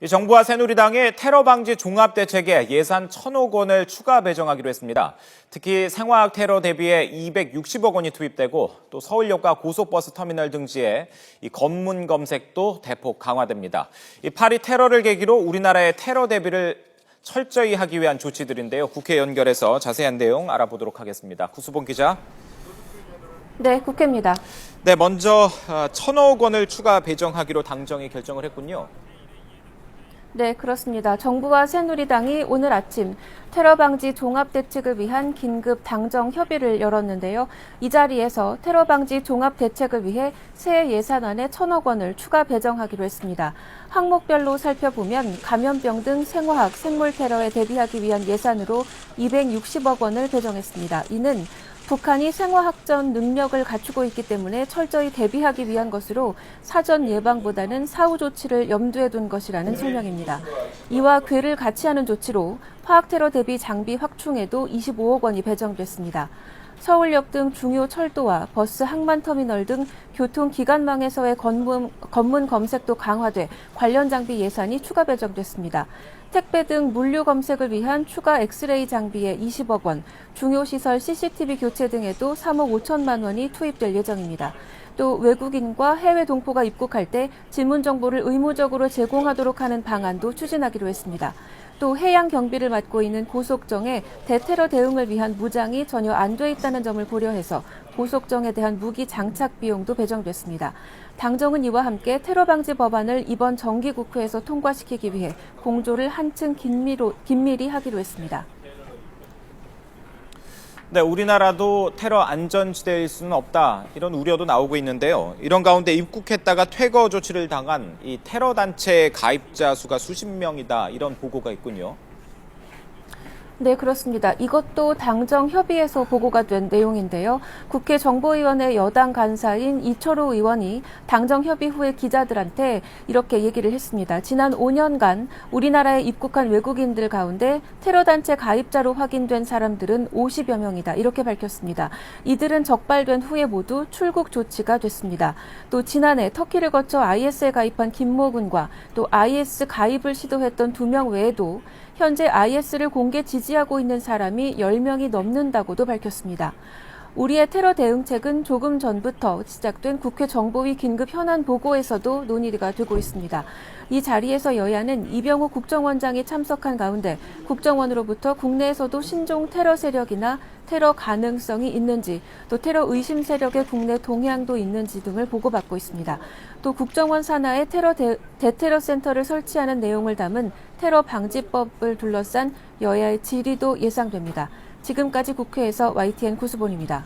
이 정부와 새누리당이 테러 방지 종합대책에 예산 1,000억 원을 추가 배정하기로 했습니다. 특히 생화학 테러 대비에 260억 원이 투입되고 또 서울역과 고속버스 터미널 등지에 이 검문 검색도 대폭 강화됩니다. 이 파리 테러를 계기로 우리나라의 테러 대비를 철저히 하기 위한 조치들인데요. 국회 연결해서 자세한 내용 알아보도록 하겠습니다. 구수봉 기자. 네, 국회입니다. 네, 먼저 1,000억 원을 추가 배정하기로 당정이 결정을 했군요. 네, 그렇습니다. 정부와 새누리당이 오늘 아침 테러 방지 종합대책을 위한 긴급 당정 협의를 열었는데요. 이 자리에서 테러 방지 종합대책을 위해 새해 예산안에 1,000억 원을 추가 배정하기로 했습니다. 항목별로 살펴보면 감염병 등 생화학, 생물 테러에 대비하기 위한 예산으로 260억 원을 배정했습니다. 이는 북한이 생화학전 능력을 갖추고 있기 때문에 철저히 대비하기 위한 것으로 사전 예방보다는 사후 조치를 염두에 둔 것이라는 설명입니다. 이와 궤를 같이 하는 조치로 화학테러 대비 장비 확충에도 25억 원이 배정됐습니다. 서울역 등 중요 철도와 버스 항만터미널 등 교통기관망에서의 검문 검색도 강화돼 관련 장비 예산이 추가 배정됐습니다. 택배 등 물류 검색을 위한 추가 엑스레이 장비에 20억 원, 중요시설 CCTV 교체 등에도 3억 5천만 원이 투입될 예정입니다. 또 외국인과 해외 동포가 입국할 때 지문 정보를 의무적으로 제공하도록 하는 방안도 추진하기로 했습니다. 또 해양 경비를 맡고 있는 고속정에 대테러 대응을 위한 무장이 전혀 안 돼 있다는 점을 고려해서 고속정에 대한 무기 장착 비용도 배정됐습니다. 당정은 이와 함께 테러 방지 법안을 이번 정기국회에서 통과시키기 위해 공조를 한층 긴밀히 하기로 했습니다. 네, 우리나라도 테러 안전지대일 수는 없다, 이런 우려도 나오고 있는데요. 이런 가운데 입국했다가 퇴거 조치를 당한 이 테러 단체 가입자 수가 수십 명이다, 이런 보고가 있군요. 네, 그렇습니다. 이것도 당정 협의에서 보고가 된 내용인데요. 국회 정보위원회 여당 간사인 이철호 의원이 당정 협의 후에 기자들한테 이렇게 얘기를 했습니다. 지난 5년간 우리나라에 입국한 외국인들 가운데 테러 단체 가입자로 확인된 사람들은 50여 명이다, 이렇게 밝혔습니다. 이들은 적발된 후에 모두 출국 조치가 됐습니다. 또 지난해 터키를 거쳐 IS에 가입한 김모 군과 또 IS 가입을 시도했던 2명 외에도 현재 IS를 공개 지지하고 있는 사람이 10명이 넘는다고도 밝혔습니다. 우리의 테러 대응책은 조금 전부터 시작된 국회 정보위 긴급 현안 보고에서도 논의가 되고 있습니다. 이 자리에서 여야는 이병호 국정원장이 참석한 가운데 국정원으로부터 국내에서도 신종 테러 세력이나 테러 가능성이 있는지, 또 테러 의심 세력의 국내 동향도 있는지 등을 보고받고 있습니다. 또 국정원 산하에 대테러 센터를 설치하는 내용을 담은 테러 방지법을 둘러싼 여야의 질의도 예상됩니다. 지금까지 국회에서 YTN 구수본입니다.